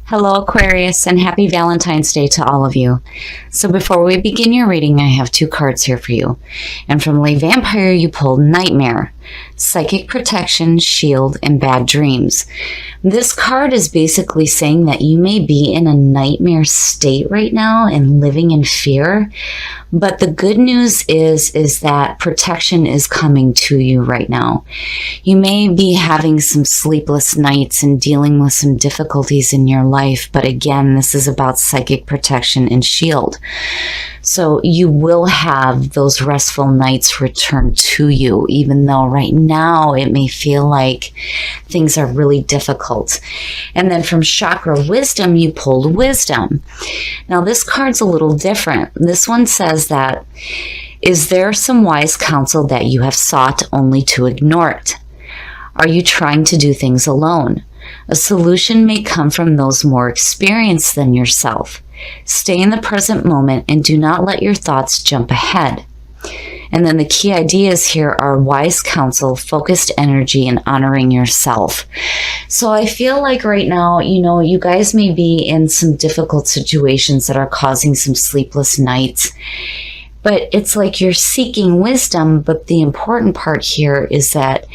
Hello, Aquarius, and happy Valentine's Day to all of you. So before we begin your reading, I have two cards here for you. And from Lay Vampire, you pulled Nightmare, Psychic Protection, Shield, and Bad Dreams. This card is basically saying that you may be in a nightmare state right now and living in fear. But the good news is that protection is coming to you right now. You may be having some sleepless nights and dealing with some difficulties in your life. But again, this is about psychic protection and shield. So you will have those restful nights return to you, even though right now it may feel like things are really difficult. And then from Chakra Wisdom, you pulled Wisdom. Now this card's a little different. This one says that, is there some wise counsel that you have sought only to ignore it? Are you trying to do things alone? A solution may come from those more experienced than yourself. Stay in the present moment and do not let your thoughts jump ahead. And then the key ideas here are wise counsel, focused energy, and honoring yourself. So I feel like right now, you guys may be in some difficult situations that are causing some sleepless nights. But it's like you're seeking wisdom. But the important part here is that,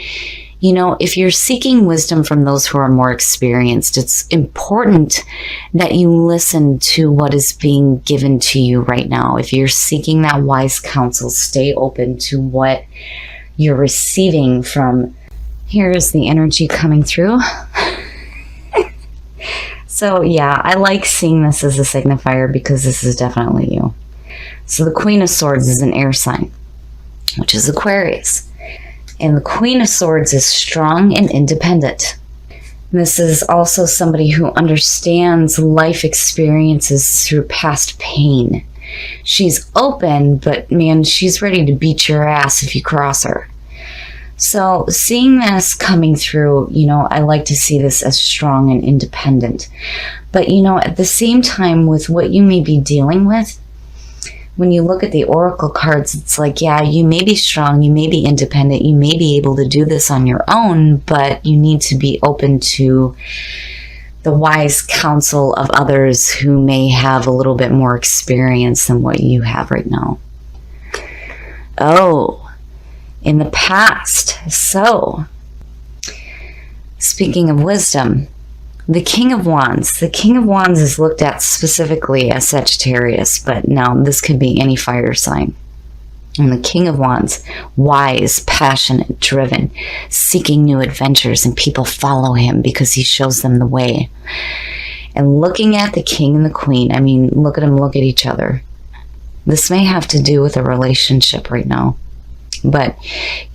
if you're seeking wisdom from those who are more experienced, it's important that you listen to what is being given to you right now. If you're seeking that wise counsel, stay open to what you're receiving from. Here is the energy coming through. So yeah, I like seeing this as a signifier because this is definitely you. So the Queen of Swords is an air sign, which is Aquarius. And the Queen of Swords is strong and independent. This is also somebody who understands life experiences through past pain. She's open, but man, she's ready to beat your ass if you cross her. So seeing this coming through, I like to see this as strong and independent. But, at the same time, with what you may be dealing with, when you look at the oracle cards, it's like, yeah, you may be strong, you may be independent, you may be able to do this on your own, but you need to be open to the wise counsel of others who may have a little bit more experience than what you have right now. Oh, in the past. So, speaking of wisdom, the King of Wands. The King of Wands is looked at specifically as Sagittarius, but now this could be any fire sign. And the King of Wands, wise, passionate, driven, seeking new adventures, and people follow him because he shows them the way. And looking at the King and the Queen, look at them, look at each other. This may have to do with a relationship right now. But,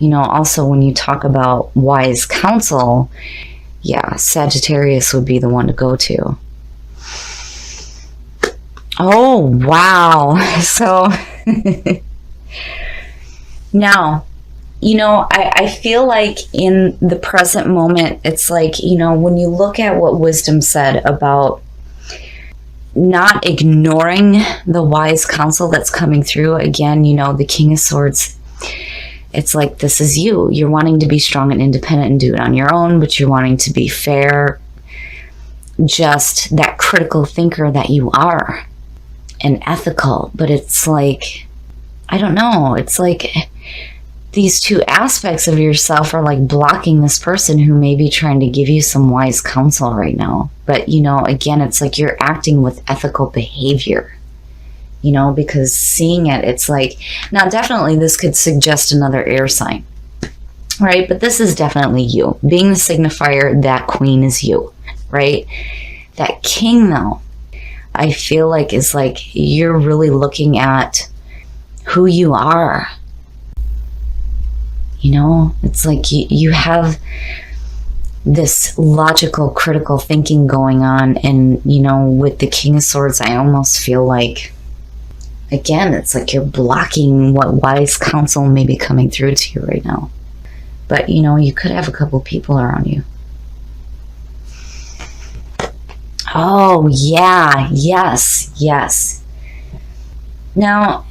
also when you talk about wise counsel, yeah, Sagittarius would be the one to go to. Oh, wow. So, now, I feel like in the present moment, it's like, when you look at what wisdom said about not ignoring the wise counsel that's coming through, again, the King of Swords, it's like, this is you. You're wanting to be strong and independent and do it on your own, but you're wanting to be fair, just that critical thinker that you are, and ethical. But it's like, I don't know. It's like these two aspects of yourself are like blocking this person who may be trying to give you some wise counsel right now. But, again, it's like you're acting with ethical behavior. Because seeing it, it's like, now definitely this could suggest another air sign, right? But this is definitely you. Being the signifier, that Queen is you, right? That King, though, I feel like is like you're really looking at who you are. It's like you have this logical, critical thinking going on. And, with the King of Swords, I almost feel like, again, it's like you're blocking what wise counsel may be coming through to you right now. But, you could have a couple people around you. Oh, yeah. Yes. Now,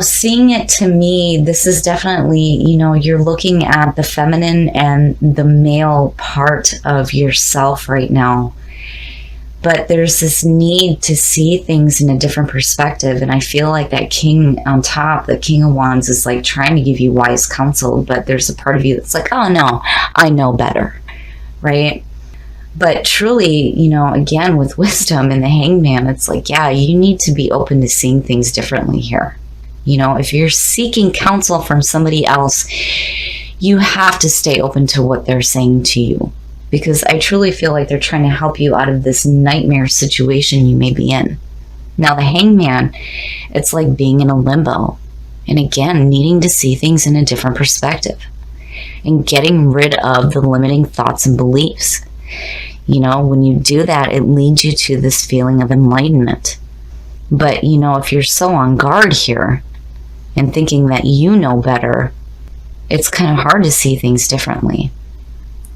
seeing it to me, this is definitely, you're looking at the feminine and the male part of yourself right now. But there's this need to see things in a different perspective. And I feel like that king on top, the King of Wands, is like trying to give you wise counsel. But there's a part of you that's like, oh no, I know better, right? But truly, you know, again, with wisdom and the Hangman, it's like, yeah, you need to be open to seeing things differently here. You know, if you're seeking counsel from somebody else, you have to stay open to what they're saying to you. Because I truly feel like they're trying to help you out of this nightmare situation you may be in. Now, the Hangman, it's like being in a limbo. And again, needing to see things in a different perspective. And getting rid of the limiting thoughts and beliefs. You know, when you do that, it leads you to this feeling of enlightenment. But, you know, if you're so on guard here and thinking that you know better, it's kind of hard to see things differently.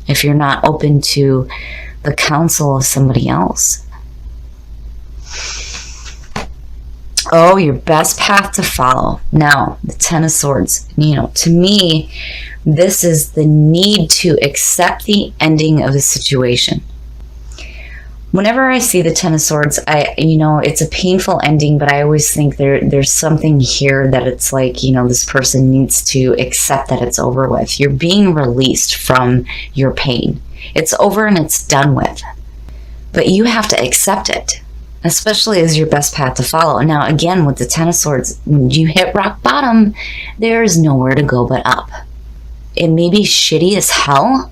If you're not open to the counsel of somebody else. Oh, your best path to follow. Now, the Ten of Swords. You know, to me, this is the need to accept the ending of a situation. Whenever I see the Ten of Swords, you know, it's a painful ending, but I always think there's something here that it's like, you know, this person needs to accept that it's over with. You're being released from your pain. It's over and it's done with. But you have to accept it, especially as your best path to follow. Now, again, with the Ten of Swords, when you hit rock bottom, there is nowhere to go but up. It may be shitty as hell,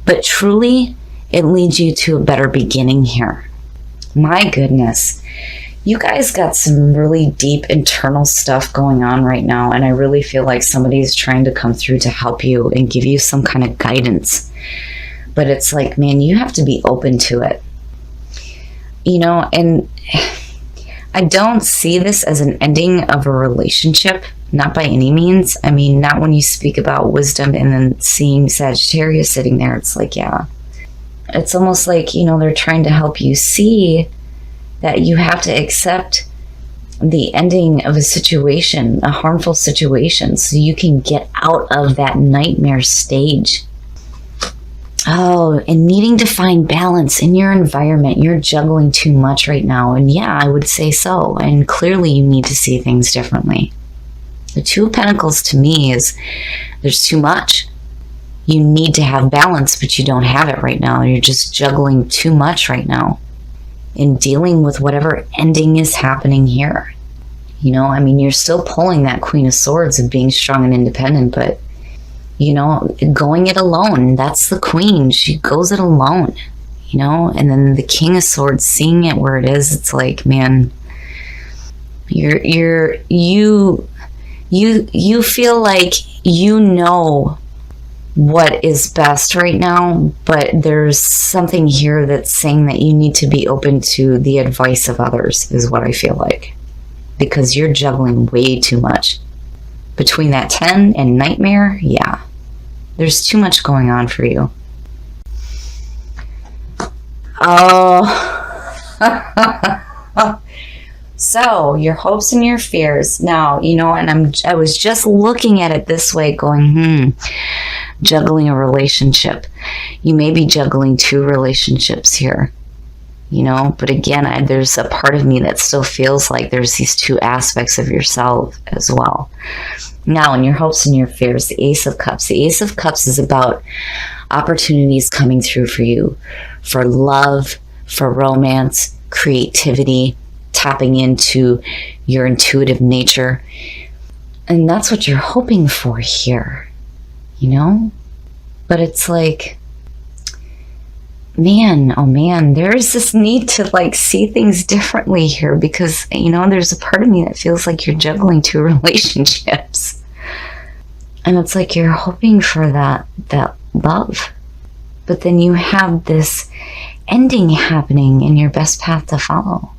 but truly, it leads you to a better beginning here. My goodness. You guys got some really deep internal stuff going on right now, and I really feel like somebody's trying to come through to help you and give you some kind of guidance. But it's like, man, you have to be open to it. You know, and I don't see this as an ending of a relationship, not by any means. I mean, not when you speak about wisdom and then seeing Sagittarius sitting there. It's like, yeah. It's almost like, you know, they're trying to help you see that you have to accept the ending of a situation, a harmful situation, so you can get out of that nightmare stage. Oh, and needing to find balance in your environment. You're juggling too much right now. And yeah, I would say so. And clearly you need to see things differently. The Two of Pentacles to me is there's too much. You need to have balance, but you don't have it right now. You're just juggling too much right now in dealing with whatever ending is happening here. You know, I mean, you're still pulling that Queen of Swords of being strong and independent, but, you know, going it alone. That's the Queen. She goes it alone, you know? And then the King of Swords, seeing it where it is, it's like, man, you feel like you know what is best right now, but there's something here that's saying that you need to be open to the advice of others, is what I feel like, because you're juggling way too much between that 10 and nightmare. Yeah, there's too much going on for you. Oh. So, your hopes and your fears. Now, you know, and I was just looking at it this way, going, juggling a relationship. You may be juggling two relationships here, you know, but again, there's a part of me that still feels like there's these two aspects of yourself as well. Now, in your hopes and your fears, the Ace of Cups. The Ace of Cups is about opportunities coming through for you, for love, for romance, creativity, tapping into your intuitive nature. And that's what you're hoping for here, you know? But it's like, man, oh man, there is this need to like see things differently here, because, you know, there's a part of me that feels like you're juggling two relationships. And it's like you're hoping for that love. But then you have this ending happening in your best path to follow,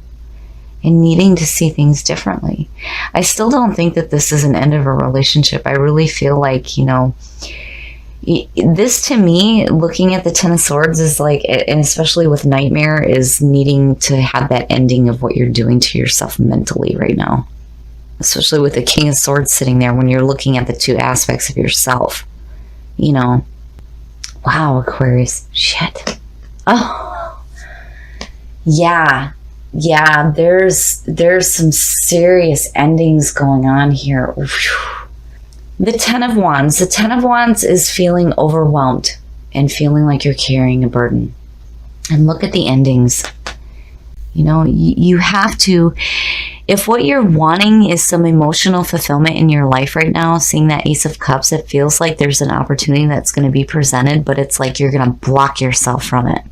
and needing to see things differently. I still don't think that this is an end of a relationship. I really feel like, you know, this to me, looking at the Ten of Swords, is like, and especially with nightmare, is needing to have that ending of what you're doing to yourself mentally right now. Especially with the King of Swords sitting there, when you're looking at the two aspects of yourself. You know, wow, Aquarius, shit. Oh, Yeah, there's some serious endings going on here. Whew. The Ten of Wands. The Ten of Wands is feeling overwhelmed and feeling like you're carrying a burden. And look at the endings. You know, you have to, if what you're wanting is some emotional fulfillment in your life right now, seeing that Ace of Cups, it feels like there's an opportunity that's going to be presented, but it's like you're going to block yourself from it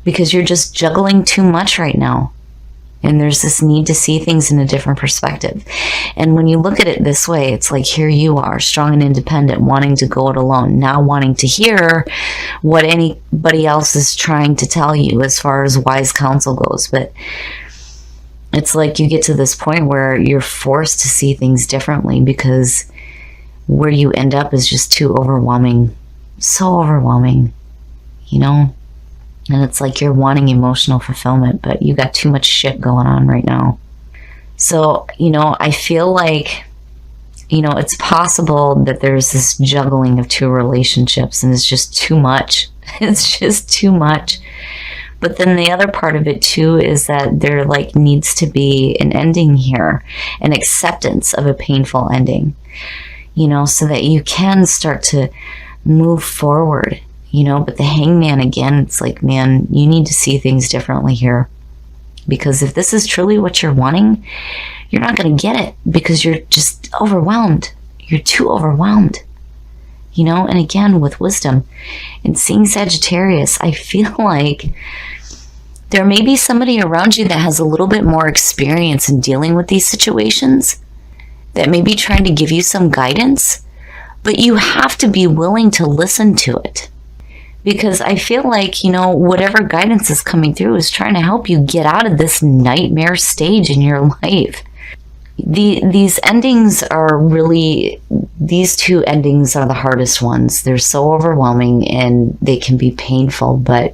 because you're just juggling too much right now. And there's this need to see things in a different perspective. And when you look at it this way, it's like here you are, strong and independent, wanting to go it alone, not wanting to hear what anybody else is trying to tell you as far as wise counsel goes. But it's like you get to this point where you're forced to see things differently because where you end up is just too overwhelming. So overwhelming, you know? And it's like you're wanting emotional fulfillment, but you got too much shit going on right now. So, you know, I feel like, you know, it's possible that there's this juggling of two relationships and it's just too much. It's just too much. But then the other part of it too is that there like needs to be an ending here, an acceptance of a painful ending, you know, so that you can start to move forward. You know, but the Hangman, again, it's like, man, you need to see things differently here. Because if this is truly what you're wanting, you're not going to get it because you're just overwhelmed. You're too overwhelmed. You know, and again, with wisdom and seeing Sagittarius, I feel like there may be somebody around you that has a little bit more experience in dealing with these situations that may be trying to give you some guidance, but you have to be willing to listen to it. Because I feel like, you know, whatever guidance is coming through is trying to help you get out of this nightmare stage in your life. These endings are really, these two endings are the hardest ones. They're so overwhelming and they can be painful, but,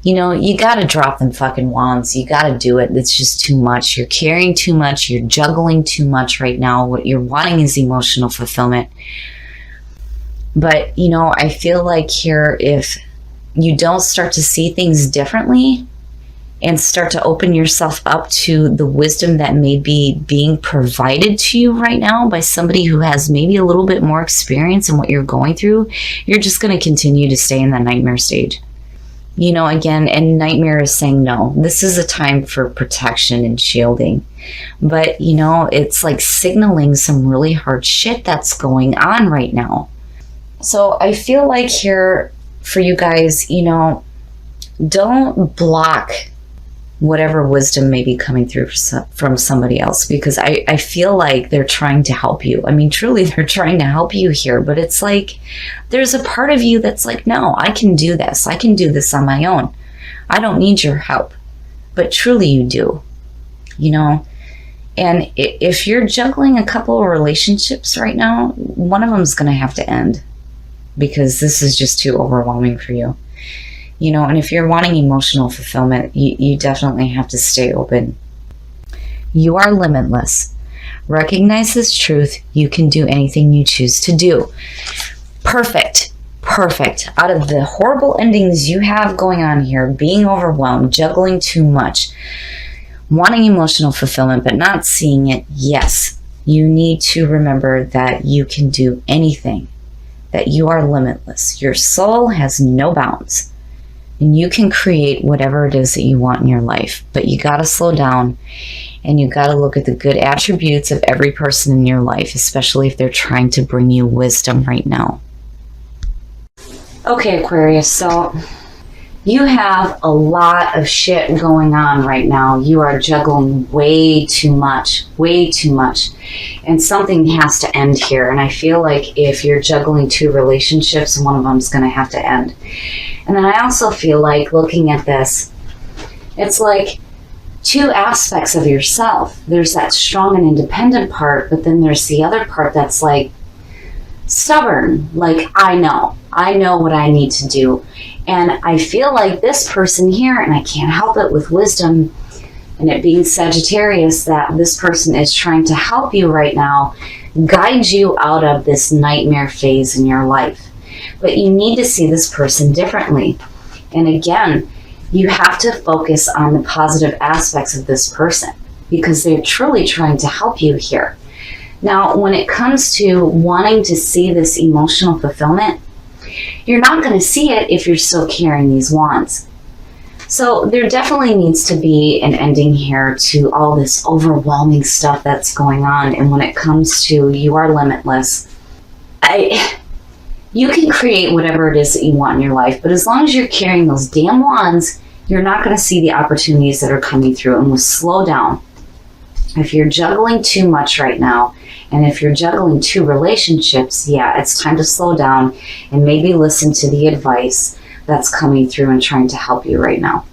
you know, you got to drop them fucking wands. You got to do it. It's just too much. You're carrying too much. You're juggling too much right now. What you're wanting is emotional fulfillment. But, you know, I feel like here, if you don't start to see things differently and start to open yourself up to the wisdom that may be being provided to you right now by somebody who has maybe a little bit more experience in what you're going through, you're just going to continue to stay in that nightmare stage. You know, again, and nightmare is saying no. This is a time for protection and shielding. But, you know, it's like signaling some really hard shit that's going on right now. So I feel like here for you guys, you know, don't block whatever wisdom may be coming through from somebody else, because I feel like they're trying to help you. I mean, truly, they're trying to help you here, but it's like there's a part of you that's like, no, I can do this. I can do this on my own. I don't need your help. But truly you do, you know. And if you're juggling a couple of relationships right now, one of them is going to have to end, because this is just too overwhelming for you. You know, and if you're wanting emotional fulfillment, you definitely have to stay open. You are limitless. Recognize this truth. You can do anything you choose to do. Perfect. Perfect. Out of the horrible endings you have going on here, being overwhelmed, juggling too much, wanting emotional fulfillment but not seeing it, yes, you need to remember that you can do anything. That you are limitless. Your soul has no bounds. And you can create whatever it is that you want in your life. But you got to slow down and you got to look at the good attributes of every person in your life, especially if they're trying to bring you wisdom right now. Okay, Aquarius, so you have a lot of shit going on right now. You are juggling way too much. And something has to end here. And I feel like if you're juggling two relationships, one of them is going to have to end. And then I also feel like looking at this, it's like two aspects of yourself. There's that strong and independent part, but then there's the other part that's like stubborn. Like, I know what I need to do. And I feel like this person here, and I can't help it with wisdom and it being Sagittarius, that this person is trying to help you right now, guide you out of this nightmare phase in your life. But you need to see this person differently. And again, You have to focus on the positive aspects of this person because they're truly trying to help you here. Now, when it comes to wanting to see this emotional fulfillment, you're not going to see it if you're still carrying these wands. So there definitely needs to be an ending here to all this overwhelming stuff that's going on. And when it comes to you are limitless, you can create whatever it is that you want in your life. But as long as you're carrying those damn wands, you're not going to see the opportunities that are coming through, and will slow down. If you're juggling too much right now, and if you're juggling 2 relationships, yeah, it's time to slow down and maybe listen to the advice that's coming through and trying to help you right now.